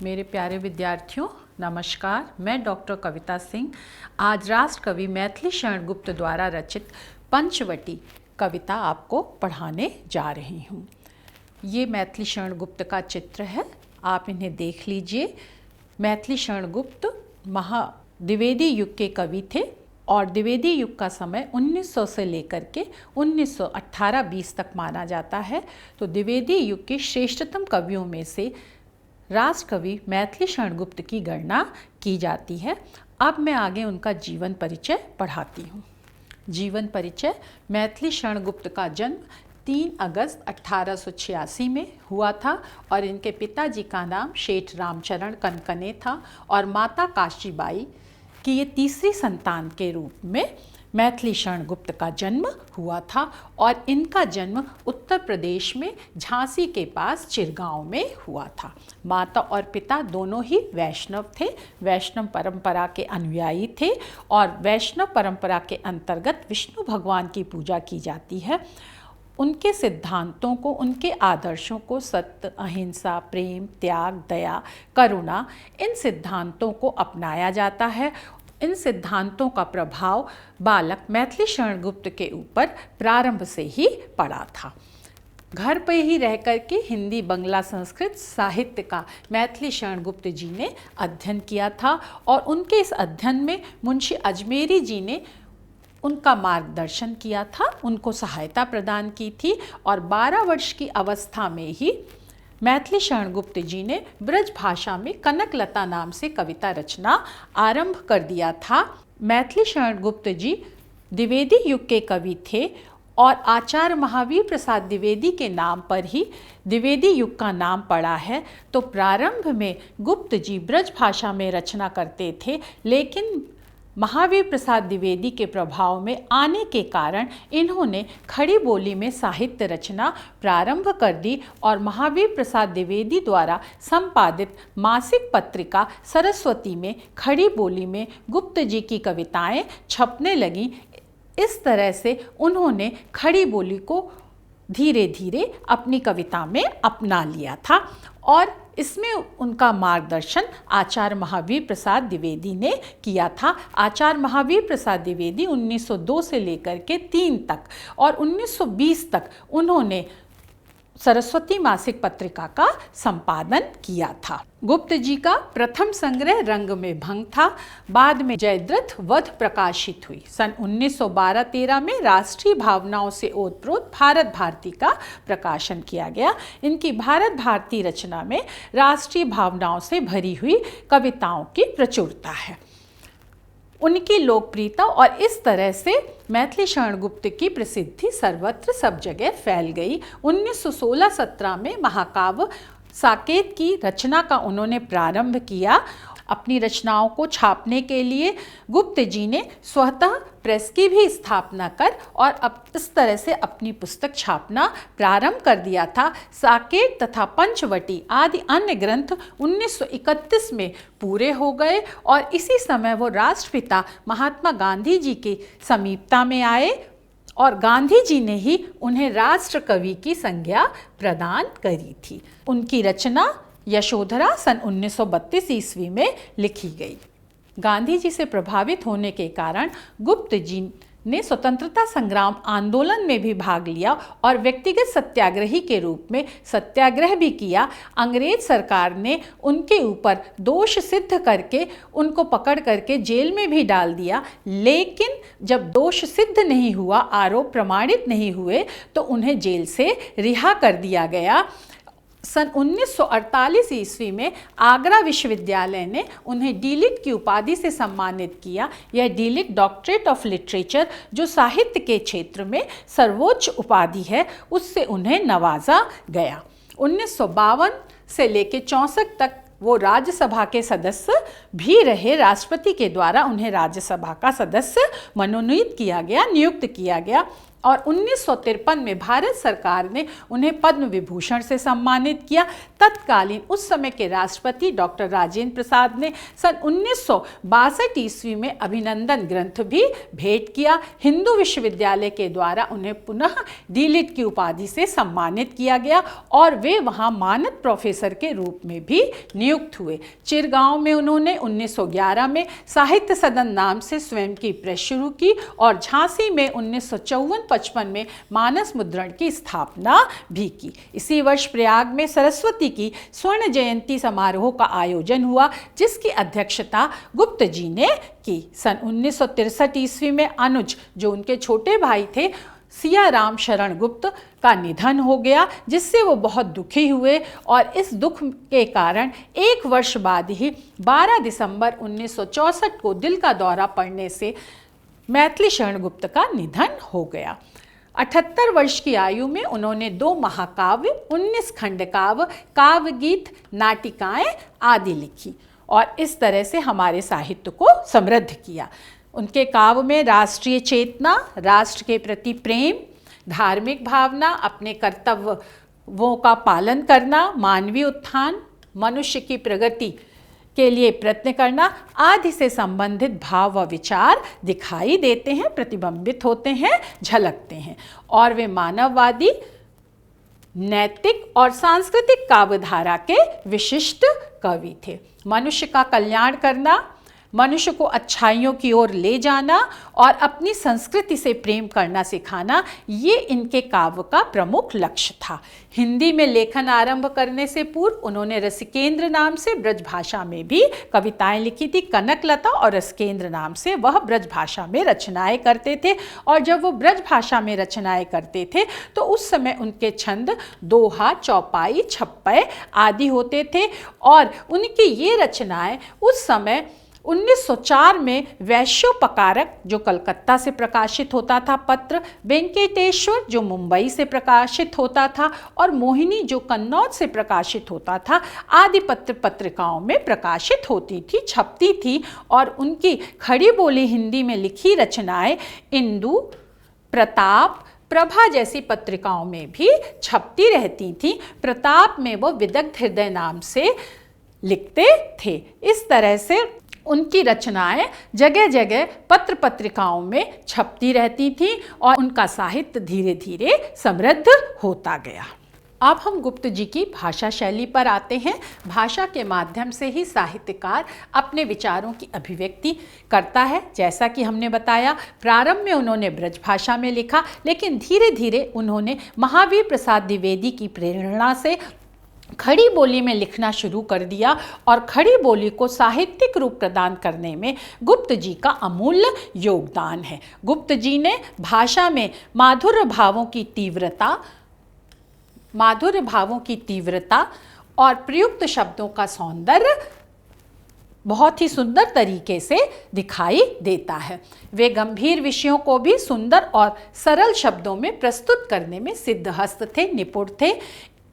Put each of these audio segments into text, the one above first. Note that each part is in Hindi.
मेरे प्यारे विद्यार्थियों, नमस्कार। मैं डॉक्टर कविता सिंह आज राष्ट्र कवि मैथिली शरण गुप्त द्वारा रचित पंचवटी कविता आपको पढ़ाने जा रही हूँ। ये मैथिली शरण गुप्त का चित्र है, आप इन्हें देख लीजिए। मैथिली शरण गुप्त द्विवेदी युग के कवि थे और द्विवेदी युग का समय 1900 से लेकर के 1918-20 तक माना जाता है। तो द्विवेदी युग के श्रेष्ठतम कवियों में से राष्ट्र कवि मैथिली शरण गुप्त की गणना की जाती है। अब मैं आगे उनका जीवन परिचय पढ़ाती हूँ। जीवन परिचय। मैथिली शरण गुप्त का जन्म 3 अगस्त 1886 में हुआ था और इनके पिताजी का नाम शेठ रामचरण कनकने था और माता काशीबाई की ये तीसरी संतान के रूप में मैथिली शरण गुप्त का जन्म हुआ था और इनका जन्म उत्तर प्रदेश में झांसी के पास चिरगांव में हुआ था। माता और पिता दोनों ही वैष्णव थे, वैष्णव परंपरा के अनुयायी थे और वैष्णव परंपरा के अंतर्गत विष्णु भगवान की पूजा की जाती है। उनके सिद्धांतों को, उनके आदर्शों को सत्य, अहिंसा, प्रेम, त्याग, दया, करुणा, इन सिद्धांतों को अपनाया जाता है। इन सिद्धांतों का प्रभाव बालक मैथिली शरण गुप्त के ऊपर प्रारंभ से ही पड़ा था। घर पर ही रह कर के हिंदी, बंगला, संस्कृत साहित्य का मैथिली शरण गुप्त जी ने अध्ययन किया था और उनके इस अध्ययन में मुंशी अजमेरी जी ने उनका मार्गदर्शन किया था, उनको सहायता प्रदान की थी और 12 वर्ष की अवस्था में ही मैथिली शरण गुप्त जी ने ब्रज भाषा में कनकलता नाम से कविता रचना आरंभ कर दिया था। मैथिली शरण गुप्त जी द्विवेदी युग के कवि थे और आचार्य महावीर प्रसाद द्विवेदी के नाम पर ही द्विवेदी युग का नाम पड़ा है। तो प्रारंभ में गुप्त जी ब्रज भाषा में रचना करते थे, लेकिन महावीर प्रसाद द्विवेदी के प्रभाव में आने के कारण इन्होंने खड़ी बोली में साहित्य रचना प्रारंभ कर दी और महावीर प्रसाद द्विवेदी द्वारा संपादित मासिक पत्रिका सरस्वती में खड़ी बोली में गुप्त जी की कविताएं छपने लगीं। इस तरह से उन्होंने खड़ी बोली को धीरे धीरे अपनी कविता में अपना लिया था और इसमें उनका मार्गदर्शन आचार्य महावीर प्रसाद द्विवेदी ने किया था। आचार्य महावीर प्रसाद द्विवेदी 1902 से लेकर के 3 तक और 1920 तक उन्होंने सरस्वती मासिक पत्रिका का संपादन किया था। गुप्त जी का प्रथम संग्रह रंग में भंग था, बाद में जयद्रथ वध प्रकाशित हुई। सन 1912-13 में राष्ट्रीय भावनाओं से ओतप्रोत भारत भारती का प्रकाशन किया गया। इनकी भारत भारती रचना में राष्ट्रीय भावनाओं से भरी हुई कविताओं की प्रचुरता है। उनकी लोकप्रियता और इस तरह से मैथिली शरण गुप्त की प्रसिद्धि सर्वत्र सब जगह फैल गई। 1916-17 में महाकाव्य साकेत की रचना का उन्होंने प्रारंभ किया। अपनी रचनाओं को छापने के लिए गुप्त जी ने स्वतः प्रेस की भी स्थापना कर और अब इस तरह से अपनी पुस्तक छापना प्रारंभ कर दिया था। साकेत तथा पंचवटी आदि अन्य ग्रंथ 1931 में पूरे हो गए और इसी समय वो राष्ट्रपिता महात्मा गांधी जी की समीपता में आए और गांधी जी ने ही उन्हें राष्ट्र कवि की संज्ञा प्रदान करी थी। उनकी रचना यशोधरा सन 1932 ईस्वी में लिखी गई। गांधी जी से प्रभावित होने के कारण गुप्त जी ने स्वतंत्रता संग्राम आंदोलन में भी भाग लिया और व्यक्तिगत सत्याग्रही के रूप में सत्याग्रह भी किया। अंग्रेज सरकार ने उनके ऊपर दोष सिद्ध करके उनको पकड़ करके जेल में भी डाल दिया, लेकिन जब दोष सिद्ध नहीं हुआ, आरोप प्रमाणित नहीं हुए, तो उन्हें जेल से रिहा कर दिया गया। सन 1948 ईस्वी में आगरा विश्वविद्यालय ने उन्हें डीलिट की उपाधि से सम्मानित किया। यह डीलिट डॉक्टरेट ऑफ लिटरेचर, जो साहित्य के क्षेत्र में सर्वोच्च उपाधि है, उससे उन्हें नवाजा गया। 1952 से लेकर 64 तक वो राज्यसभा के सदस्य भी रहे। राष्ट्रपति के द्वारा उन्हें राज्यसभा का सदस्य मनोनीत किया गया, नियुक्त किया गया। और 1953 में भारत सरकार ने उन्हें पद्म विभूषण से सम्मानित किया। तत्कालीन उस समय के राष्ट्रपति डॉक्टर राजेंद्र प्रसाद ने सन 1962 ईस्वी में अभिनंदन ग्रंथ भी भेंट किया। हिंदू विश्वविद्यालय के द्वारा उन्हें पुनः डीलिट की उपाधि से सम्मानित किया गया और वे वहां मानद प्रोफेसर के रूप में भी नियुक्त हुए। चिरगांव में उन्होंने 1911 में साहित्य सदन नाम से स्वयं की प्रेस शुरू की और झांसी में 1954-55 में मानस मुद्रण की स्थापना भी की। इसी वर्ष प्रयाग में सरस्वती की स्वर्ण जयंती समारोह का आयोजन हुआ, जिसकी अध्यक्षता गुप्त जी ने की। सन 1963 ईस्वी में अनुज, जो उनके छोटे भाई थे, सिया राम शरण गुप्त का निधन हो गया, जिससे वो बहुत दुखी हुए और इस दुख के कारण एक वर्ष बाद ही 12 दिसंबर 1964 को दिल का दौरा पड़ने से मैथिली शरण गुप्त का निधन हो गया। 78 वर्ष की आयु में उन्होंने 2 महाकाव्य, 19 खंडकाव्य, काव्य गीत, नाटिकाएं आदि लिखी और इस तरह से हमारे साहित्य को समृद्ध किया। उनके काव्य में राष्ट्रीय चेतना, राष्ट्र के प्रति प्रेम, धार्मिक भावना, अपने कर्तव्यों का पालन करना, मानवीय उत्थान, मनुष्य की प्रगति के लिए प्रयत्न करना आदि से संबंधित भाव व विचार दिखाई देते हैं, प्रतिबिंबित होते हैं, झलकते हैं और वे मानववादी, नैतिक और सांस्कृतिक काव्यधारा के विशिष्ट कवि थे। मनुष्य का कल्याण करना, मनुष्य को अच्छाइयों की ओर ले जाना और अपनी संस्कृति से प्रेम करना सिखाना, ये इनके काव्य का प्रमुख लक्ष्य था। हिंदी में लेखन आरंभ करने से पूर्व उन्होंने रसिकेंद्र नाम से ब्रज भाषा में भी कविताएं लिखी थी। कनकलता और रसिकेंद्र नाम से वह ब्रज भाषा में रचनाएं करते थे और जब वो ब्रज भाषा में रचनाएं करते थे तो उस समय उनके छंद दोहा, चौपाई, छप्पय आदि होते थे और उनकी ये रचनाएं उस समय 1904 में वैश्योपकारक, जो कलकत्ता से प्रकाशित होता था पत्र, वेंकटेश्वर, जो मुंबई से प्रकाशित होता था, और मोहिनी, जो कन्नौज से प्रकाशित होता था, आदि पत्रिकाओं में प्रकाशित होती थी, छपती थी। और उनकी खड़ी बोली हिंदी में लिखी रचनाएं इंदु, प्रताप, प्रभा जैसी पत्रिकाओं में भी छपती रहती थी। प्रताप में वो विदग्ध हृदय नाम से लिखते थे। इस तरह से उनकी रचनाएं जगह जगह पत्र पत्रिकाओं में छपती रहती थी और उनका साहित्य धीरे धीरे समृद्ध होता गया। अब हम गुप्त जी की भाषा शैली पर आते हैं। भाषा के माध्यम से ही साहित्यकार अपने विचारों की अभिव्यक्ति करता है। जैसा कि हमने बताया, प्रारंभ में उन्होंने ब्रज भाषा में लिखा, लेकिन धीरे धीरे उन्होंने महावीर प्रसाद द्विवेदी की प्रेरणा से खड़ी बोली में लिखना शुरू कर दिया और खड़ी बोली को साहित्यिक रूप प्रदान करने में गुप्त जी का अमूल्य योगदान है। गुप्त जी ने भाषा में माधुर्य भावों की तीव्रता और प्रयुक्त शब्दों का सौंदर्य बहुत ही सुंदर तरीके से दिखाई देता है। वे गंभीर विषयों को भी सुंदर और सरल शब्दों में प्रस्तुत करने में सिद्धहस्त थे, निपुण थे।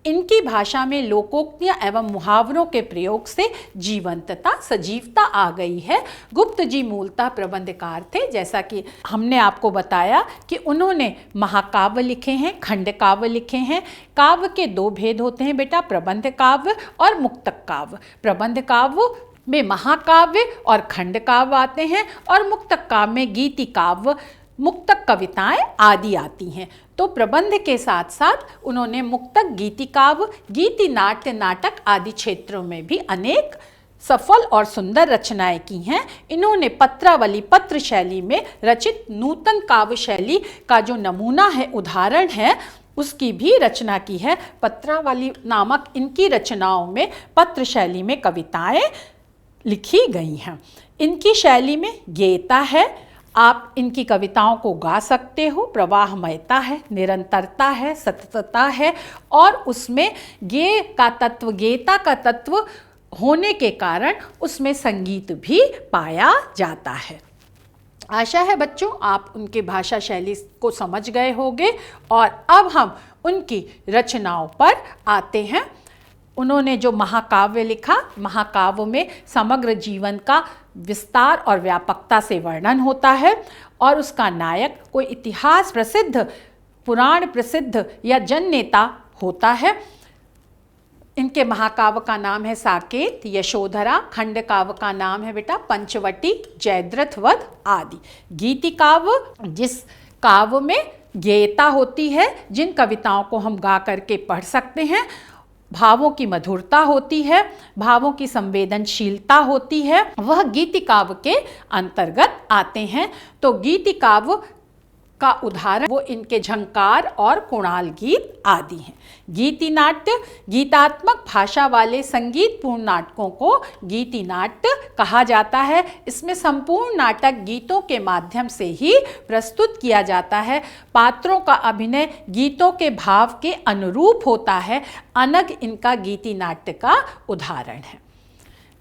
इनकी भाषा में लोकोक्तियां एवं मुहावरों के प्रयोग से जीवंतता, सजीवता आ गई है। गुप्त जी मूलतः प्रबंधकार थे, जैसा कि हमने आपको बताया कि उन्होंने महाकाव्य लिखे हैं, खंड काव्य लिखे हैं। काव्य के 2 भेद होते हैं बेटा, प्रबंध काव्य और मुक्तक काव्य। प्रबंध काव्य में महाकाव्य और खंड काव्य आते हैं और मुक्तक काव्य में गीति काव्य, मुक्तक कविताएं आदि आती हैं। तो प्रबंध के साथ साथ उन्होंने मुक्तक, गीति काव्य, गीति नाट्य, नाटक आदि क्षेत्रों में भी अनेक सफल और सुंदर रचनाएं की हैं। इन्होंने पत्रावली, पत्र शैली में रचित नूतन काव्य शैली का जो नमूना है, उदाहरण है, उसकी भी रचना की है। पत्रावली नामक इनकी रचनाओं में पत्र शैली में कविताएं लिखी गई हैं। इनकी शैली में गेयता है, आप इनकी कविताओं को गा सकते हो, प्रवाहमयता है, निरंतरता है, सततता है और उसमें गेय का तत्व, गेयता का तत्व होने के कारण उसमें संगीत भी पाया जाता है। आशा है बच्चों आप उनकी भाषा शैली को समझ गए होंगे और अब हम उनकी रचनाओं पर आते हैं। उन्होंने जो महाकाव्य लिखा, महाकाव्य में समग्र जीवन का विस्तार और व्यापकता से वर्णन होता है और उसका नायक कोई इतिहास प्रसिद्ध पुराण प्रसिद्ध या जन नेता होता है। इनके महाकाव्य का नाम है साकेत, यशोधरा। खंड काव्य का नाम है बेटा पंचवटी, जयद्रथ वध आदि। गीति काव्य जिस काव्य में गेयता होती है, जिन कविताओं को हम गा करके पढ़ सकते हैं, भावों की मधुरता होती है, भावों की संवेदनशीलता होती है, वह गीति काव्य के अंतर्गत आते हैं। तो गीति काव्य का उदाहरण वो इनके झंकार और कुणाल गीत आदि हैं। गीति नाट्य गीतात्मक भाषा वाले संगीतपूर्ण नाटकों को गीति नाट्य कहा जाता है। इसमें संपूर्ण नाटक गीतों के माध्यम से ही प्रस्तुत किया जाता है। पात्रों का अभिनय गीतों के भाव के अनुरूप होता है। अनग इनका गीति नाट्य का उदाहरण है।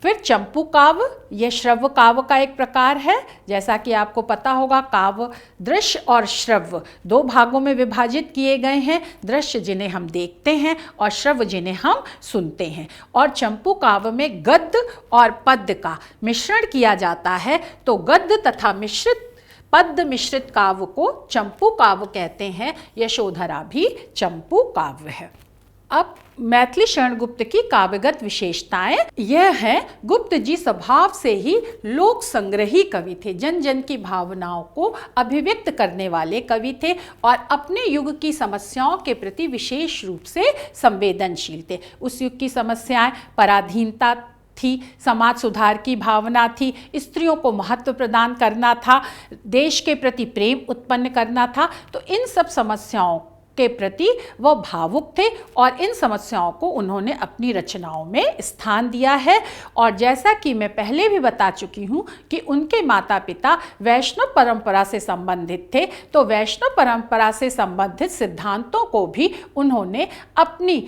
फिर चंपू काव्य, यह श्रव्य काव्य का एक प्रकार है। जैसा कि आपको पता होगा, काव्य दृश्य और श्रव्य दो भागों में विभाजित किए गए हैं। दृश्य जिन्हें हम देखते हैं और श्रव्य जिन्हें हम सुनते हैं। और चंपू काव्य में गद्य और पद्य का मिश्रण किया जाता है। तो गद्य तथा पद्य मिश्रित काव्य को चंपू काव्य कहते हैं। यशोधरा भी चंपू काव्य है। अब मैथिली शरण गुप्त की काव्यगत विशेषताएं यह है, गुप्त जी स्वभाव से ही लोक संग्रही कवि थे। जन जन की भावनाओं को अभिव्यक्त करने वाले कवि थे और अपने युग की समस्याओं के प्रति विशेष रूप से संवेदनशील थे। उस युग की समस्याएं पराधीनता थी, समाज सुधार की भावना थी, स्त्रियों को महत्व प्रदान करना था, देश के प्रति प्रेम उत्पन्न करना था। तो इन सब समस्याओं के प्रति वह भावुक थे और इन समस्याओं को उन्होंने अपनी रचनाओं में स्थान दिया है। और जैसा कि मैं पहले भी बता चुकी हूँ कि उनके माता पिता वैष्णव परंपरा से संबंधित थे। तो वैष्णव परंपरा से संबंधित सिद्धांतों को भी उन्होंने अपनी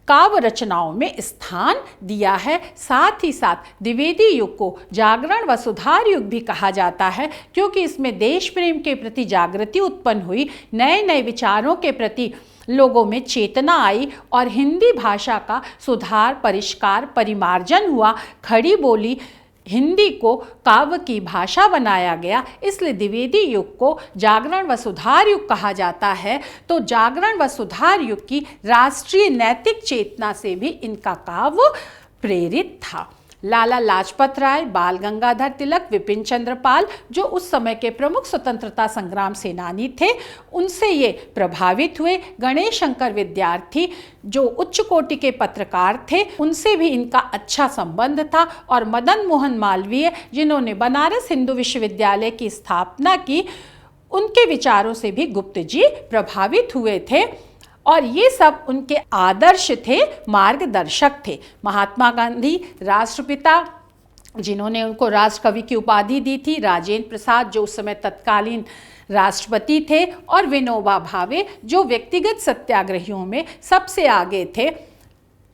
काव्य रचनाओं में स्थान दिया है। साथ ही साथ द्विवेदी युग को जागरण व सुधार युग भी कहा जाता है, क्योंकि इसमें देश प्रेम के प्रति जागृति उत्पन्न हुई, नए नए विचारों के प्रति लोगों में चेतना आई और हिंदी भाषा का सुधार, परिष्कार, परिमार्जन हुआ। खड़ी बोली हिंदी को काव्य की भाषा बनाया गया। इसलिए द्विवेदी युग को जागरण व सुधार युग कहा जाता है। तो जागरण व सुधार युग की राष्ट्रीय नैतिक चेतना से भी इनका काव्य प्रेरित था। लाला लाजपत राय, बाल गंगाधर तिलक, विपिन चंद्र पाल, जो उस समय के प्रमुख स्वतंत्रता संग्राम सेनानी थे, उनसे ये प्रभावित हुए। गणेश शंकर विद्यार्थी जो उच्च कोटि के पत्रकार थे, उनसे भी इनका अच्छा संबंध था। और मदन मोहन मालवीय, जिन्होंने बनारस हिंदू विश्वविद्यालय की स्थापना की, उनके विचारों से भी गुप्त जी प्रभावित हुए थे। और ये सब उनके आदर्श थे, मार्गदर्शक थे। महात्मा गांधी राष्ट्रपिता, जिन्होंने उनको राष्ट्र कवि की उपाधि दी थी, राजेंद्र प्रसाद जो उस समय तत्कालीन राष्ट्रपति थे, और विनोबा भावे जो व्यक्तिगत सत्याग्रहियों में सबसे आगे थे।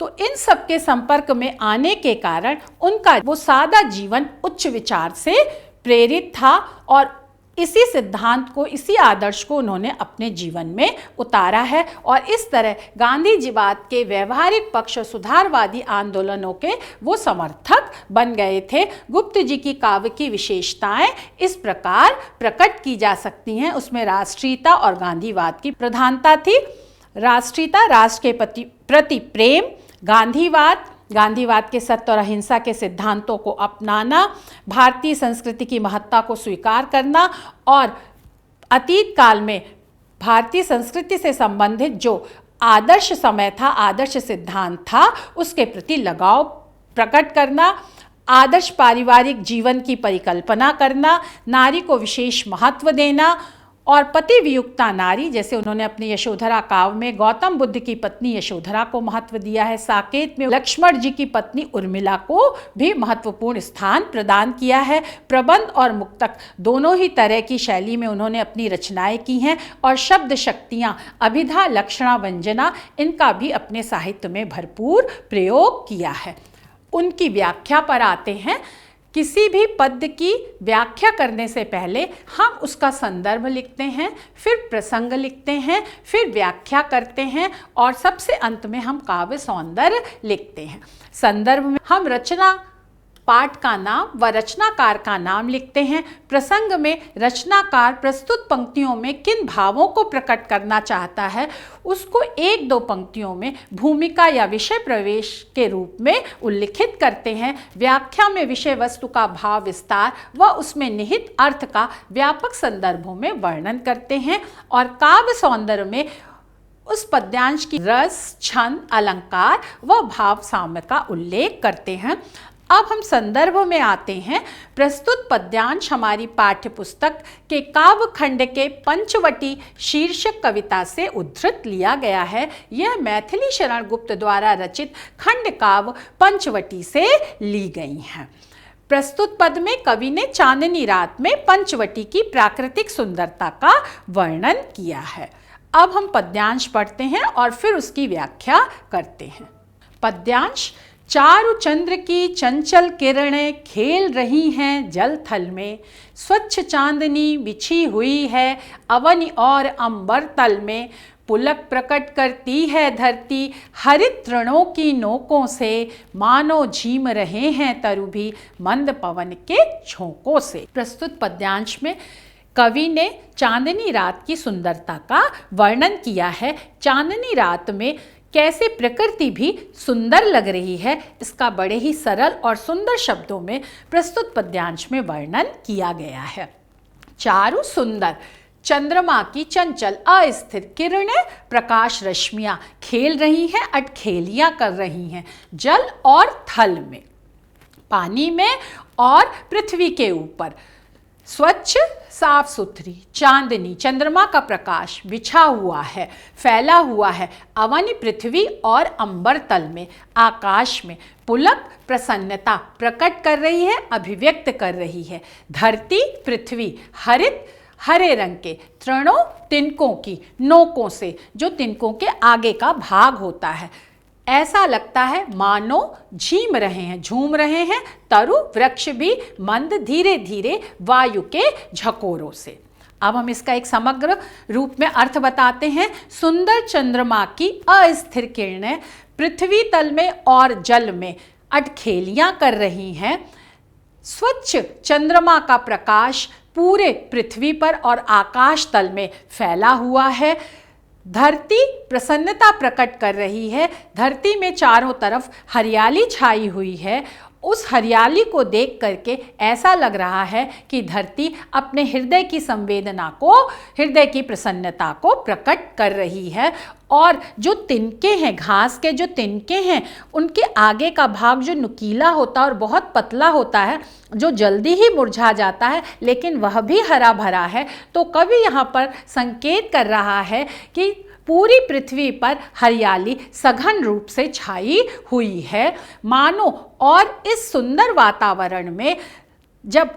तो इन सब के संपर्क में आने के कारण उनका वो सादा जीवन उच्च विचार से प्रेरित था और इसी सिद्धांत को, इसी आदर्श को उन्होंने अपने जीवन में उतारा है। और इस तरह गांधीजीवाद के व्यवहारिक पक्ष और सुधारवादी आंदोलनों के वो समर्थक बन गए थे। गुप्त जी की काव्य की विशेषताएं इस प्रकार प्रकट की जा सकती हैं। उसमें राष्ट्रीयता और गांधीवाद की प्रधानता थी। राष्ट्रीयता, राष्ट्र के प्रति प्रेम, गांधीवाद के सत्य और अहिंसा के सिद्धांतों को अपनाना, भारतीय संस्कृति की महत्ता को स्वीकार करना और अतीत काल में भारतीय संस्कृति से संबंधित जो आदर्श समय था, आदर्श सिद्धांत था, उसके प्रति लगाव प्रकट करना, आदर्श पारिवारिक जीवन की परिकल्पना करना, नारी को विशेष महत्व देना और पति वियुक्ता नारी, जैसे उन्होंने अपनी यशोधरा काव्य में गौतम बुद्ध की पत्नी यशोधरा को महत्व दिया है। साकेत में लक्ष्मण जी की पत्नी उर्मिला को भी महत्वपूर्ण स्थान प्रदान किया है। प्रबंध और मुक्तक दोनों ही तरह की शैली में उन्होंने अपनी रचनाएं की हैं और शब्द शक्तियाँ, अभिधा, लक्षणा, व्यंजना, इनका भी अपने साहित्य में भरपूर प्रयोग किया है। उनकी व्याख्या पर आते हैं। किसी भी पद्य की व्याख्या करने से पहले हम उसका संदर्भ लिखते हैं, फिर प्रसंग लिखते हैं, फिर व्याख्या करते हैं और सबसे अंत में हम काव्य सौंदर्य लिखते हैं। संदर्भ में हम रचना पाठ का नाम व रचनाकार का नाम लिखते हैं। प्रसंग में रचनाकार प्रस्तुत पंक्तियों में किन भावों को प्रकट करना चाहता है उसको एक दो पंक्तियों में भूमिका या विषय प्रवेश के रूप में उल्लिखित करते हैं। व्याख्या में विषय वस्तु का भाव विस्तार व उसमें निहित अर्थ का व्यापक संदर्भों में वर्णन करते हैं और काव्य सौंदर्य में उस पद्यांश की रस, छंद, अलंकार व भाव साम्य का उल्लेख करते हैं। अब हम संदर्भ में आते हैं। प्रस्तुत पद्यांश हमारी पाठ्य पुस्तक के काव्य खंड के पंचवटी शीर्षक कविता से उद्धृत लिया गया है। यह मैथिली शरण गुप्त द्वारा रचित खंड काव्य पंचवटी से ली गई हैं। प्रस्तुत पद में कवि ने चांदनी रात में पंचवटी की प्राकृतिक सुंदरता का वर्णन किया है। अब हम पद्यांश पढ़ते हैं और फिर उसकी व्याख्या करते हैं। पद्यांश: चारु चंद्र की चंचल किरणें खेल रही हैं जल थल में, स्वच्छ चांदनी बिछी हुई है अवन और अंबर तल में, पुलक प्रकट करती है धरती हरित तृणों की नोकों से, मानो झीम रहे हैं तरु भी मंद पवन के झोंकों से। प्रस्तुत पद्यांश में कवि ने चांदनी रात की सुंदरता का वर्णन किया है। चांदनी रात में कैसे प्रकृति भी सुंदर लग रही है, इसका बड़े ही सरल और सुंदर शब्दों में प्रस्तुत पद्यांश में वर्णन किया गया है। चारु सुंदर, चंद्रमा की चंचल अस्थिर किरणें प्रकाश रश्मियां खेल रही हैं, अटखेलियां कर रही हैं जल और थल में, पानी में और पृथ्वी के ऊपर। स्वच्छ साफ सुथरी चांदनी, चंद्रमा का प्रकाश बिछा हुआ है, फैला हुआ है अवन पृथ्वी और अंबर तल में, आकाश में। पुलक प्रसन्नता प्रकट कर रही है, अभिव्यक्त कर रही है। धरती पृथ्वी हरित हरे रंग के, तृणों तिनकों की, नोकों से जो तिनकों के आगे का भाग होता है, ऐसा लगता है मानो झीम रहे हैं, झूम रहे हैं। तरु वृक्ष भी मंद धीरे धीरे वायु के झकोरों से। अब हम इसका एक समग्र रूप में अर्थ बताते हैं। सुंदर चंद्रमा की अस्थिर किरणें पृथ्वी तल में और जल में अटखेलियां कर रही हैं। स्वच्छ चंद्रमा का प्रकाश पूरे पृथ्वी पर और आकाश तल में फैला हुआ है। धरती प्रसन्नता प्रकट कर रही है। धरती में चारों तरफ हरियाली छाई हुई है। उस हरियाली को देख करके ऐसा लग रहा है कि धरती अपने हृदय की संवेदना को, हृदय की प्रसन्नता को प्रकट कर रही है। और जो तिनके हैं, घास के जो तिनके हैं, उनके आगे का भाग जो नुकीला होता है और बहुत पतला होता है, जो जल्दी ही मुरझा जाता है, लेकिन वह भी हरा भरा है। तो कवि यहाँ पर संकेत कर रहा है कि पूरी पृथ्वी पर हरियाली सघन रूप से छाई हुई है मानो। और इस सुंदर वातावरण में जब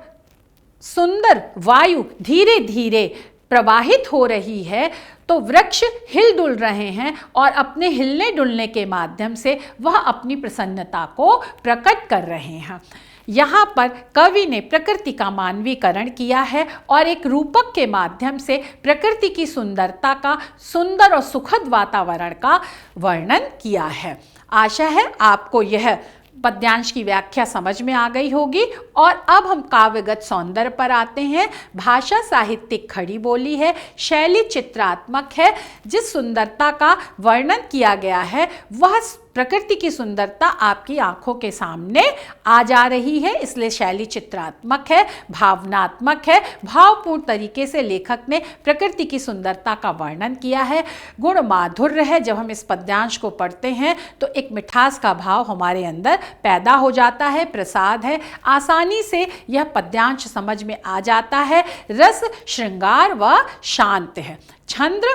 सुंदर वायु धीरे धीरे प्रवाहित हो रही है तो वृक्ष हिल डुल रहे हैं और अपने हिलने डुलने के माध्यम से वह अपनी प्रसन्नता को प्रकट कर रहे हैं। यहाँ पर कवि ने प्रकृति का मानवीकरण किया है और एक रूपक के माध्यम से प्रकृति की सुंदरता का, सुंदर और सुखद वातावरण का वर्णन किया है। आशा है आपको यह पद्यांश की व्याख्या समझ में आ गई होगी। और अब हम काव्यगत सौंदर्य पर आते हैं। भाषा साहित्यिक खड़ी बोली है, शैली चित्रात्मक है। जिस सुंदरता का वर्णन किया गया है वह प्रकृति की सुंदरता आपकी आंखों के सामने आ जा रही है, इसलिए शैली चित्रात्मक है, भावनात्मक है। भावपूर्ण तरीके से लेखक ने प्रकृति की सुंदरता का वर्णन किया है। गुण माधुर्य है। जब हम इस पद्यांश को पढ़ते हैं तो एक मिठास का भाव हमारे अंदर पैदा हो जाता है, प्रसाद है। आसानी से यह पद्यांश समझ में आ जाता है। रस श्रृंगार व शांत है। छंद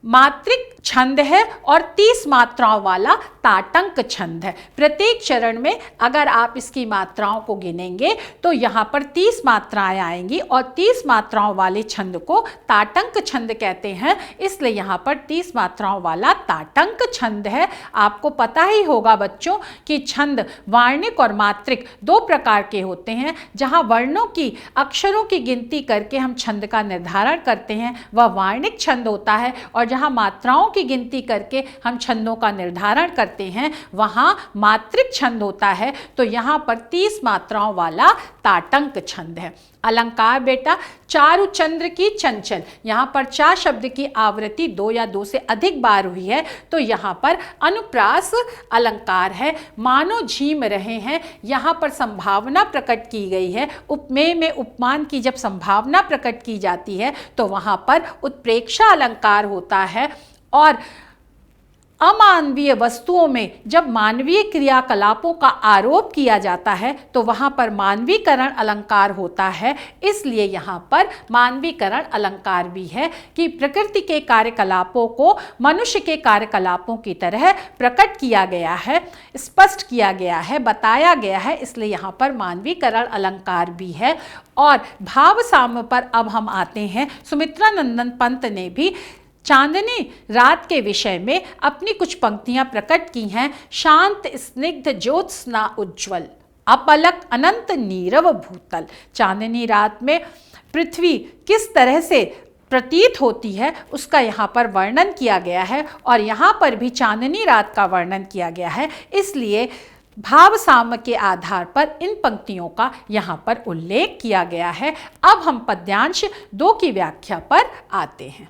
मात्रिक छंद है और 30 मात्राओं वाला ताटंक छंद है। प्रत्येक चरण में अगर आप इसकी मात्राओं को गिनेंगे तो यहाँ पर 30 मात्राएं आएंगी और 30 मात्राओं वाले छंद को ताटंक छंद कहते हैं, इसलिए यहाँ पर 30 मात्राओं वाला ताटंक छंद है। आपको पता ही होगा बच्चों कि छंद वार्णिक और मात्रिक दो प्रकार के होते हैं। जहाँ वर्णों की, अक्षरों की गिनती करके हम छंद का निर्धारण करते हैं वह वार्णिक छंद होता है, और जहाँ मात्राओं की गिनती करके हम छंदों का निर्धारण करते हैं, वहाँ मात्रिक छंद होता है, तो यहाँ पर 30 मात्राओं वाला ताटंक छंद है। अलंकार बेटा, चारु चंद्र की चंचल, यहाँ पर चा शब्द की आवृत्ति 2 या 2 से अधिक बार हुई है, तो यहाँ पर अनुप्रास अलंकार है। मानो झीम रहे हैं, यहाँ पर संभावना प्रकट की गई है। उपमेय में उपमान की जब संभावना प्रकट की जाती है तो वहाँ पर उत्प्रेक्षा अलंकार होता है। और अमानवीय वस्तुओं में जब मानवीय क्रियाकलापों का आरोप किया जाता है तो वहाँ पर मानवीकरण अलंकार होता है। इसलिए यहाँ पर मानवीकरण अलंकार भी है कि प्रकृति के कार्यकलापों को मनुष्य के कार्यकलापों की तरह प्रकट किया गया है, स्पष्ट किया गया है, बताया गया है, इसलिए यहाँ पर मानवीकरण अलंकार भी है। और भाव साम्य पर अब हम आते हैं। सुमित्रा नंदन पंत ने भी चांदनी रात के विषय में अपनी कुछ पंक्तियां प्रकट की हैं। शांत स्निग्ध ज्योत्स्ना उज्ज्वल, अपलक अनंत नीरव भूतल। चांदनी रात में पृथ्वी किस तरह से प्रतीत होती है उसका यहाँ पर वर्णन किया गया है, और यहाँ पर भी चांदनी रात का वर्णन किया गया है। इसलिए भाव साम्य के आधार पर इन पंक्तियों का यहाँ पर उल्लेख किया गया है। अब हम पद्यांश 2 की व्याख्या पर आते हैं।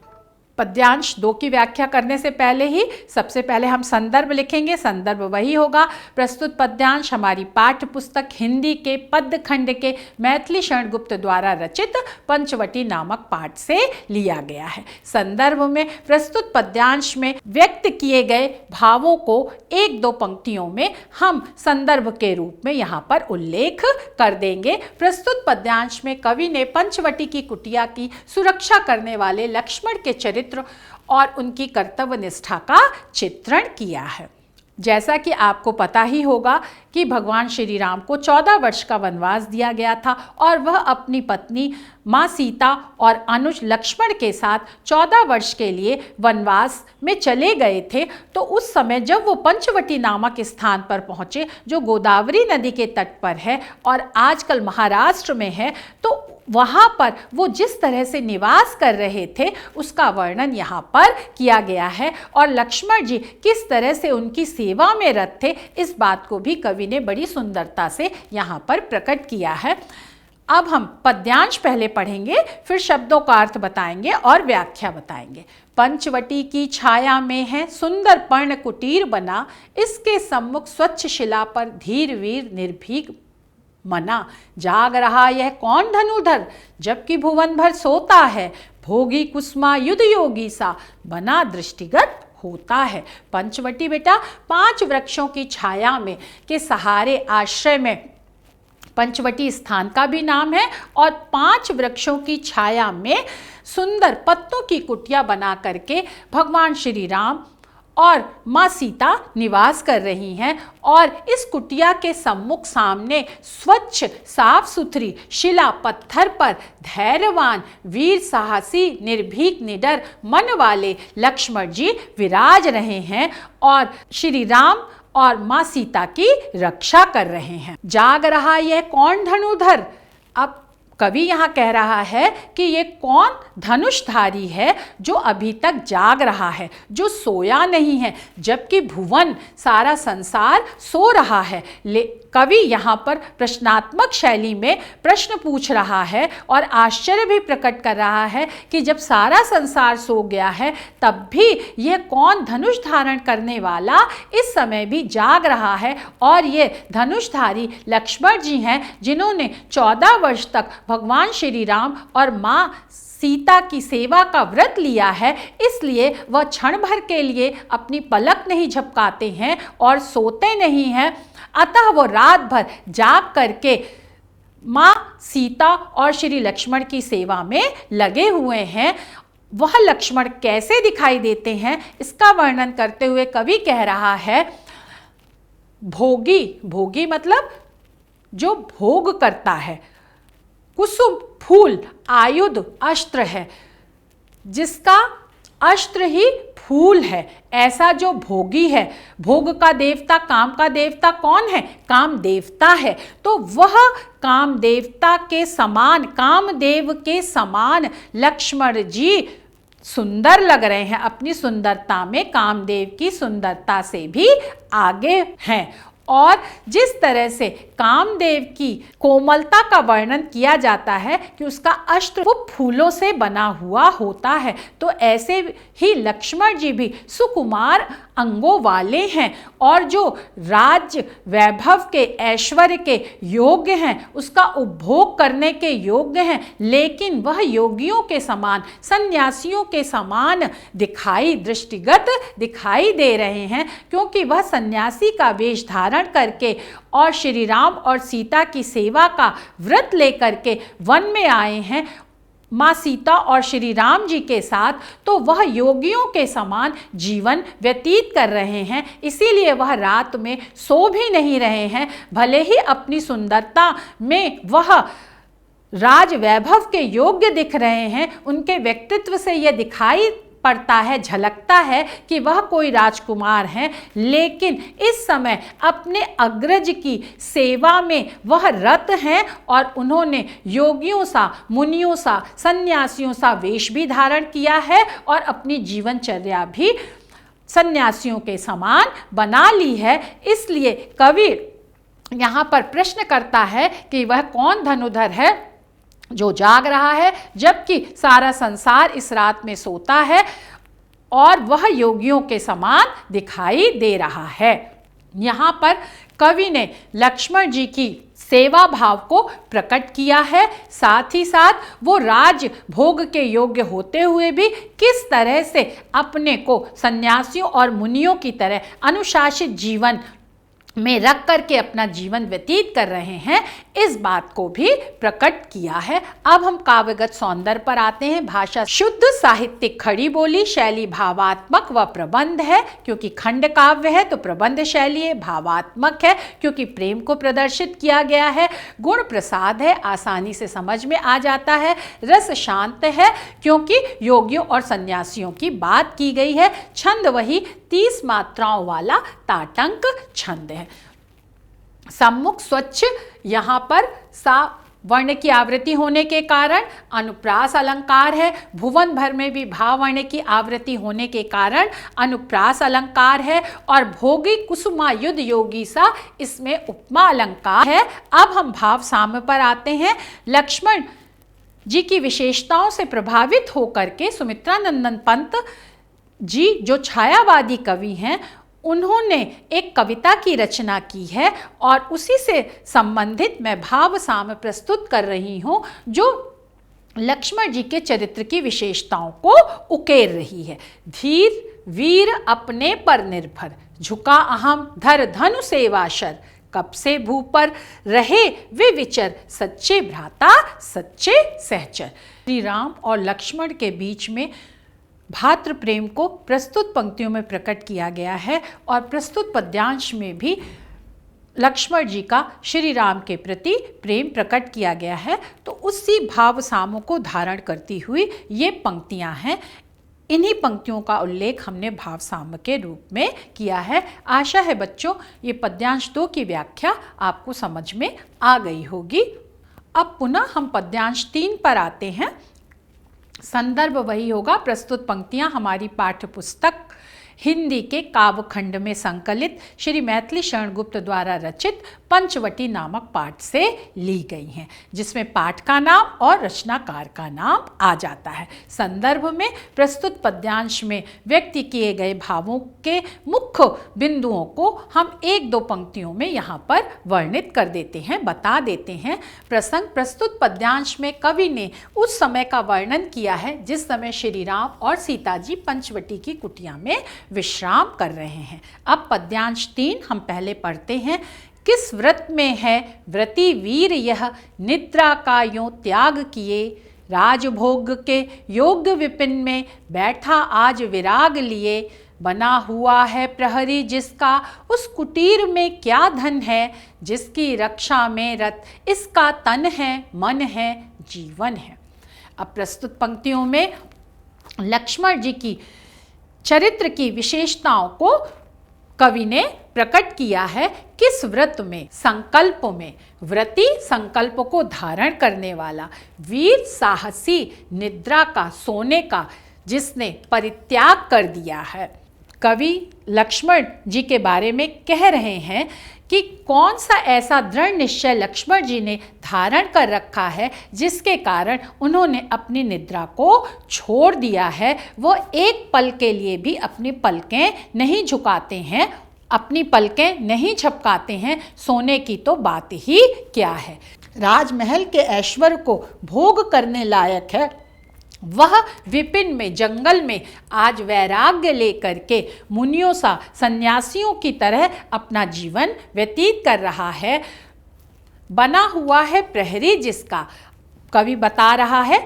पद्यांश 2 की व्याख्या करने से पहले ही सबसे पहले हम संदर्भ लिखेंगे। संदर्भ वही होगा, प्रस्तुत पद्यांश हमारी पाठ्य पुस्तक हिंदी के पद्य खंड के मैथिली शरण गुप्त द्वारा रचित पंचवटी नामक पाठ से लिया गया है। संदर्भ में प्रस्तुत पद्यांश में व्यक्त किए गए भावों को 1-2 पंक्तियों में हम संदर्भ के रूप में यहाँ पर उल्लेख कर देंगे। प्रस्तुत पद्यांश में कवि ने पंचवटी की कुटिया की सुरक्षा करने वाले लक्ष्मण के चरित्र और उनकी कर्तव्य निष्ठा का चित्रण किया है। जैसा कि आपको पता ही होगा कि भगवान श्री राम को 14 वर्ष का वनवास दिया गया था और वह अपनी पत्नी माँ सीता और अनुज लक्ष्मण के साथ 14 वर्ष के लिए वनवास में चले गए थे। तो उस समय जब वो पंचवटी नामक स्थान पर पहुँचे, जो गोदावरी नदी के तट पर है और आजकल महाराष्ट्र में है, तो वहाँ पर वो जिस तरह से निवास कर रहे थे उसका वर्णन यहाँ पर किया गया है। और लक्ष्मण जी किस तरह से उनकी सेवा में रत थे, इस बात को भी कवि ने बड़ी सुंदरता से यहाँ पर प्रकट किया है। अब हम पद्यांश पहले पढ़ेंगे, फिर शब्दों का अर्थ बताएंगे और व्याख्या बताएंगे। पंचवटी की छाया में है सुंदर पर्ण कुटीर बना, इसके सम्मुख स्वच्छ शिला पर धीर वीर निर्भीक मना। जाग रहा यह कौन धनुधर, जबकि भुवन भर सोता है, भोगी कुसुमा युद्ध योगी सा, बना दृष्टिगत होता है। पंचवटी बेटा 5 वृक्षों की छाया में के सहारे आश्रय में पंचवटी स्थान का भी नाम है, और 5 वृक्षों की छाया में सुंदर पत्तों की कुटिया बना करके भगवान श्री राम और माँ सीता निवास कर रही हैं। और इस कुटिया के सम्मुख सामने स्वच्छ साफ सुथरी शिला पत्थर पर धैर्यवान वीर साहसी निर्भीक निडर मन वाले लक्ष्मण जी विराज रहे हैं और श्री राम और माँ सीता की रक्षा कर रहे हैं। जाग रहा यह कौन धनुधर, अब कवि यहाँ कह रहा है कि ये कौन धनुषधारी है जो अभी तक जाग रहा है, जो सोया नहीं है, जबकि भुवन सारा संसार सो रहा है। कवि यहाँ पर प्रश्नात्मक शैली में प्रश्न पूछ रहा है और आश्चर्य भी प्रकट कर रहा है कि जब सारा संसार सो गया है तब भी यह कौन धनुष धारण करने वाला इस समय भी जाग रहा है। और ये धनुषधारी लक्ष्मण जी हैं जिन्होंने 14 वर्ष तक भगवान श्री राम और माँ सीता की सेवा का व्रत लिया है, इसलिए वह क्षण भर के लिए अपनी पलक नहीं झपकाते हैं और सोते नहीं हैं। अतः वो रात भर जाग करके माँ सीता और श्री लक्ष्मण की सेवा में लगे हुए हैं। वह लक्ष्मण कैसे दिखाई देते हैं इसका वर्णन करते हुए कवि कह रहा है, भोगी, भोगी मतलब जो भोग करता है, कुसुम फूल आयुध अस्त्र है, जिसका अस्त्र ही फूल है, ऐसा जो भोगी है। भोग का देवता, काम का देवता कौन है? काम देवता है। तो वह काम देवता के समान, कामदेव के समान लक्ष्मण जी सुंदर लग रहे हैं, अपनी सुंदरता में कामदेव की सुंदरता से भी आगे हैं। और जिस तरह से कामदेव की कोमलता का वर्णन किया जाता है कि उसका अस्त्र वो फूलों से बना हुआ होता है, तो ऐसे ही लक्ष्मण जी भी सुकुमार अंगों वाले हैं और जो राज्य वैभव के, ऐश्वर्य के योग्य हैं, उसका उपभोग करने के योग्य हैं, लेकिन वह योगियों के समान, सन्यासियों के समान दृष्टिगत दिखाई दे रहे हैं, क्योंकि वह सन्यासी का वेश धारण करके और श्री राम और सीता की सेवा का व्रत लेकर के वन में आए हैं माँ सीता और श्री राम जी के साथ, तो वह योगियों के समान जीवन व्यतीत कर रहे हैं। इसीलिए वह रात में सो भी नहीं रहे हैं। भले ही अपनी सुंदरता में वह राज वैभव के योग्य दिख रहे हैं, उनके व्यक्तित्व से यह दिखाई पड़ता है, झलकता है कि वह कोई राजकुमार हैं, लेकिन इस समय अपने अग्रज की सेवा में वह रत हैं और उन्होंने योगियों सा, मुनियों सा, सन्यासियों सा वेश भी धारण किया है और अपनी जीवनचर्या भी सन्यासियों के समान बना ली है। इसलिए कवि यहाँ पर प्रश्न करता है कि वह कौन धनुधर है जो जाग रहा है जबकि सारा संसार इस रात में सोता है और वह योगियों के समान दिखाई दे रहा है। यहाँ पर कवि ने लक्ष्मण जी की सेवा भाव को प्रकट किया है, साथ ही साथ वो राज भोग के योग्य होते हुए भी किस तरह से अपने को सन्यासियों और मुनियों की तरह अनुशासित जीवन में रख करके अपना जीवन व्यतीत कर रहे हैं, इस बात को भी प्रकट किया है। अब हम काव्यगत सौंदर्य पर आते हैं। भाषा शुद्ध, साहित्यिक खड़ी बोली, शैली भावात्मक व प्रबंध है, क्योंकि खंड काव्य है तो प्रबंध शैली है, भावात्मक है क्योंकि प्रेम को प्रदर्शित किया गया है, गुण प्रसाद है, आसानी से समझ में आ जाता है, रस शांत है क्योंकि योगियों और सन्यासियों की बात की गई है, छंद वही 30 मात्राओं वाला ताटंक छंद है। सम्मुख स्वच्छ, यहाँ पर सा वर्ण की आवृत्ति होने के कारण अनुप्रास अलंकार है, भुवन भर में भी भाव वर्ण की आवृत्ति होने के कारण अनुप्रास अलंकार है, और भोगी कुसुमायुध योगी सा इसमें उपमा अलंकार है। अब हम भाव साम्य पर आते हैं। लक्ष्मण जी की विशेषताओं से प्रभावित होकर के सुमित्रानंदन पंत जी जो छायावादी कवि हैं, उन्होंने एक कविता की रचना की है और उसी से संबंधित मैं भाव साम्य प्रस्तुत कर रही हूँ, जो लक्ष्मण जी के चरित्र की विशेषताओं को उकेर रही है। धीर वीर अपने पर निर्भर, झुका अहम धर धनु सेवाशर, कब से भू पर रहे वे विचर, सच्चे भ्राता सच्चे सहचर। श्री राम और लक्ष्मण के बीच में भातृ प्रेम को प्रस्तुत पंक्तियों में प्रकट किया गया है और प्रस्तुत पद्यांश में भी लक्ष्मण जी का श्री राम के प्रति प्रेम प्रकट किया गया है। तो उसी भाव सामों को धारण करती हुई ये पंक्तियां हैं। इन्हीं पंक्तियों का उल्लेख हमने भाव साम्य के रूप में किया है। आशा है बच्चों ये पद्यांश 2 की व्याख्या आपको समझ में आ गई होगी। अब पुनः हम पद्यांश 3 पर आते हैं। संदर्भ वही होगा, प्रस्तुत पंक्तियां हमारी पाठ्य पुस्तक हिंदी के काव्यखंड में संकलित श्री मैथिली शरण गुप्त द्वारा रचित पंचवटी नामक पाठ से ली गई हैं, जिसमें पाठ का नाम और रचनाकार का नाम आ जाता है। संदर्भ में प्रस्तुत पद्यांश में व्यक्त किए गए भावों के मुख्य बिंदुओं को हम 1-2 पंक्तियों में यहाँ पर वर्णित कर देते हैं, बता देते हैं। प्रसंग, प्रस्तुत पद्यांश में कवि ने उस समय का वर्णन किया है जिस समय श्री राम और सीता जी पंचवटी की कुटिया में विश्राम कर रहे हैं। अब पद्यांश 3 हम पहले पढ़ते हैं। किस व्रत में है व्रती वीर यह, निद्रा का यों त्याग किए, राजभोग के योग्य विपिन में बैठा आज विराग लिए, बना हुआ है प्रहरी जिसका, उस कुटीर में क्या धन है, जिसकी रक्षा में रत इसका तन है, मन है, जीवन है। अब प्रस्तुत पंक्तियों में लक्ष्मण जी की चरित्र की विशेषताओं को कवि ने प्रकट किया है। किस व्रत में, संकल्प में, व्रती संकल्प को धारण करने वाला, वीर साहसी, निद्रा का, सोने का, जिसने परित्याग कर दिया है। कवि लक्ष्मण जी के बारे में कह रहे हैं कि कौन सा ऐसा दृढ़ निश्चय लक्ष्मण जी ने धारण कर रखा है जिसके कारण उन्होंने अपनी निद्रा को छोड़ दिया है। वो एक पल के लिए भी अपनी पलकें नहीं झुकाते हैं, अपनी पलकें नहीं झपकाते हैं, सोने की तो बात ही क्या है। राजमहल के ऐश्वर्य को भोग करने लायक है, वह विपिन में जंगल में आज वैराग्य लेकर के मुनियों सा सन्यासियों की तरह अपना जीवन व्यतीत कर रहा है। बना हुआ है प्रहरी जिसका, कवि बता रहा है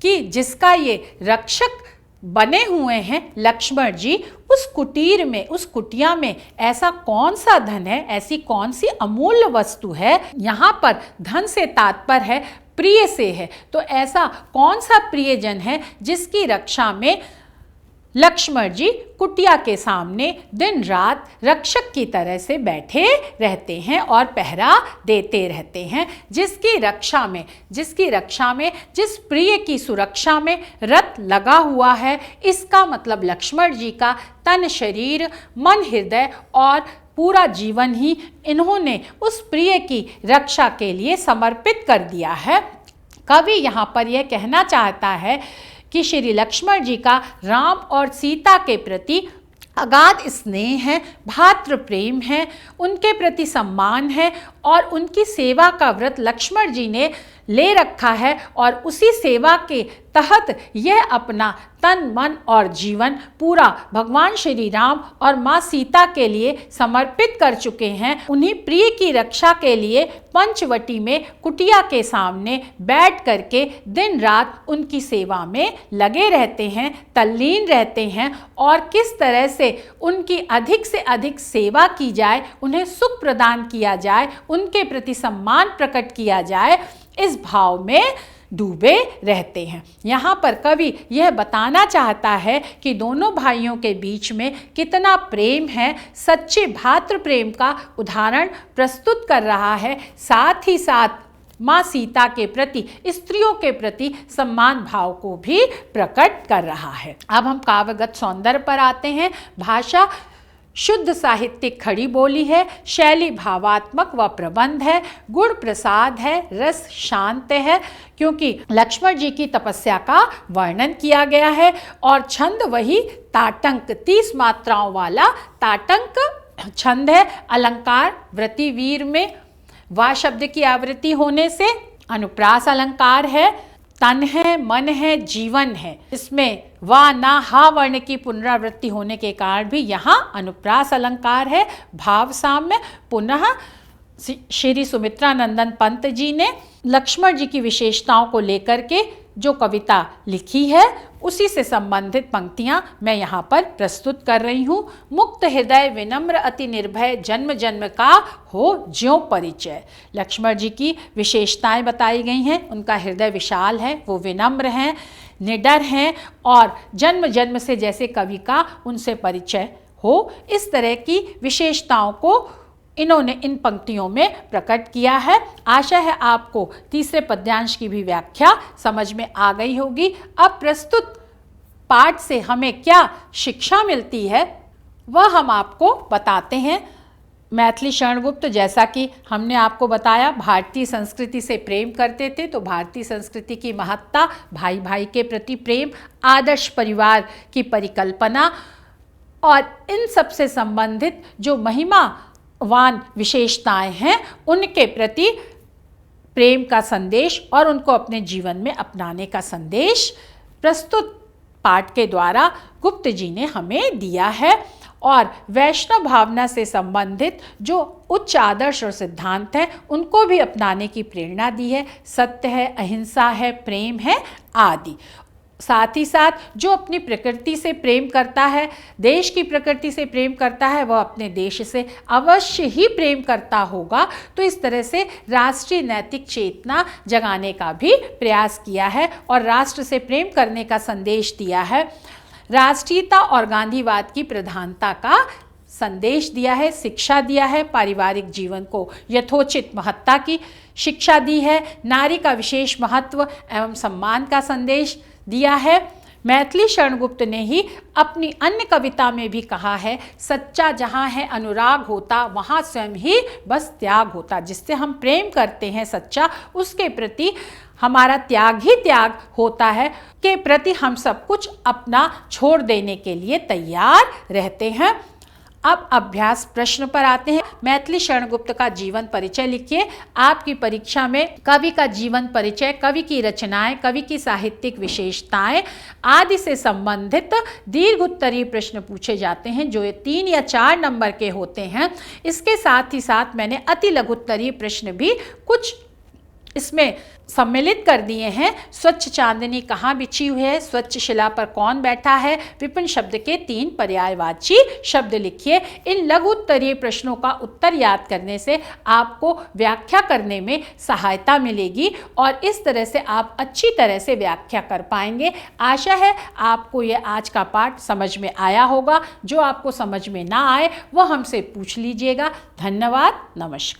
कि जिसका ये रक्षक बने हुए हैं लक्ष्मण जी, उस कुटीर में, उस कुटिया में ऐसा कौन सा धन है, ऐसी कौन सी अमूल्य वस्तु है। यहाँ पर धन से तात्पर्य है प्रिय से है, तो ऐसा कौन सा प्रियजन है जिसकी रक्षा में लक्ष्मण जी कुटिया के सामने दिन रात रक्षक की तरह से बैठे रहते हैं और पहरा देते रहते हैं। जिसकी रक्षा में जिस प्रिय की सुरक्षा में रत लगा हुआ है, इसका मतलब लक्ष्मण जी का तन शरीर मन हृदय और पूरा जीवन ही इन्होंने उस प्रिय की रक्षा के लिए समर्पित कर दिया है। कवि यहाँ पर यह कहना चाहता है कि श्री लक्ष्मण जी का राम और सीता के प्रति अगाध स्नेह है, भातृ प्रेम है, उनके प्रति सम्मान है और उनकी सेवा का व्रत लक्ष्मण जी ने ले रखा है और उसी सेवा के तहत यह अपना तन मन और जीवन पूरा भगवान श्री राम और माँ सीता के लिए समर्पित कर चुके हैं। उन्हीं प्रिय की रक्षा के लिए पंचवटी में कुटिया के सामने बैठ करके दिन रात उनकी सेवा में लगे रहते हैं, तल्लीन रहते हैं और किस तरह से उनकी अधिक से अधिक सेवा की जाए, उन्हें सुख प्रदान किया जाए, उनके प्रति सम्मान प्रकट किया जाए, इस भाव में डूबे रहते हैं। यहाँ पर कवि यह बताना चाहता है कि दोनों भाइयों के बीच में कितना प्रेम है, सच्चे भातृ प्रेम का उदाहरण प्रस्तुत कर रहा है। साथ ही साथ माँ सीता के प्रति, स्त्रियों के प्रति सम्मान भाव को भी प्रकट कर रहा है। अब हम काव्यगत सौंदर्य पर आते हैं। भाषा शुद्ध साहित्यिक खड़ी बोली है, शैली भावात्मक व प्रबंध है, गुण प्रसाद है, रस शांत है, क्योंकि लक्ष्मण जी की तपस्या का वर्णन किया गया है और छंद वही ताटंक 30 मात्राओं वाला ताटंक छंद है। अलंकार वृत्तिवीर में वा शब्द की आवृत्ति होने से अनुप्रास अलंकार है, तन है, मन है, जीवन है। इसमें वा ना हा वर्ण की पुनरावृत्ति होने के कारण भी यहाँ अनुप्रास अलंकार है। भाव साम्य, पुनः श्री सुमित्रा नंदन पंत जी ने लक्ष्मण जी की विशेषताओं को लेकर के जो कविता लिखी है उसी से संबंधित पंक्तियां मैं यहाँ पर प्रस्तुत कर रही हूँ। मुक्त हृदय विनम्र अति निर्भय, जन्म जन्म का हो ज्यों परिचय। लक्ष्मण जी की विशेषताएं बताई गई हैं। उनका हृदय विशाल है, वो विनम्र हैं, निडर हैं और जन्म जन्म से जैसे कवि का उनसे परिचय हो, इस तरह की विशेषताओं को इन्होंने इन पंक्तियों में प्रकट किया है। आशा है आपको तीसरे पद्यांश की भी व्याख्या समझ में आ गई होगी। अब प्रस्तुत पाठ से हमें क्या शिक्षा मिलती है वह हम आपको बताते हैं। मैथिली शरण गुप्त, जैसा कि हमने आपको बताया, भारतीय संस्कृति से प्रेम करते थे, तो भारतीय संस्कृति की महत्ता, भाई भाई के प्रति प्रेम, आदर्श परिवार की परिकल्पना और इन सब से संबंधित जो महिमावान विशेषताएं हैं उनके प्रति प्रेम का संदेश और उनको अपने जीवन में अपनाने का संदेश प्रस्तुत पाठ के द्वारा गुप्त जी ने हमें दिया है। और वैष्णव भावना से संबंधित जो उच्च आदर्श और सिद्धांत हैं उनको भी अपनाने की प्रेरणा दी है। सत्य है, अहिंसा है, प्रेम है आदि। साथ ही साथ जो अपनी प्रकृति से प्रेम करता है, देश की प्रकृति से प्रेम करता है, वह अपने देश से अवश्य ही प्रेम करता होगा। तो इस तरह से राष्ट्रीय नैतिक चेतना जगाने का भी प्रयास किया है और राष्ट्र से प्रेम करने का संदेश दिया है। राष्ट्रीयता और गांधीवाद की प्रधानता का संदेश दिया है, शिक्षा दिया है, पारिवारिक जीवन को यथोचित महत्ता की शिक्षा दी है, नारी का विशेष महत्व एवं सम्मान का संदेश दिया है, मैथिली शरण गुप्त ने ही अपनी अन्य कविता में भी कहा है, सच्चा जहाँ है अनुराग होता वहाँ स्वयं ही बस त्याग होता। जिससे हम प्रेम करते हैं सच्चा, उसके प्रति हमारा त्याग ही त्याग होता है, के प्रति हम सब कुछ अपना छोड़ देने के लिए तैयार रहते हैं। अब अभ्यास प्रश्न पर आते हैं। मैथिली शरण गुप्त का जीवन परिचय लिखिए। आपकी परीक्षा में कवि का जीवन परिचय, कवि की रचनाएं, कवि की साहित्यिक विशेषताएं आदि से संबंधित दीर्घ उत्तरीय प्रश्न पूछे जाते हैं, जो ये 3 या 4 नंबर के होते हैं। इसके साथ ही साथ मैंने अति लघु उत्तरीय प्रश्न भी कुछ इसमें सम्मिलित कर दिए हैं। स्वच्छ चांदनी कहाँ बिछी हुई है, स्वच्छ शिला पर कौन बैठा है, विपिन शब्द के 3 पर्यायवाची शब्द लिखिए। इन लघु उत्तरीय प्रश्नों का उत्तर याद करने से आपको व्याख्या करने में सहायता मिलेगी और इस तरह से आप अच्छी तरह से व्याख्या कर पाएंगे। आशा है आपको ये आज का पाठ समझ में आया होगा। जो आपको समझ में ना आए वो हमसे पूछ लीजिएगा। धन्यवाद, नमस्कार।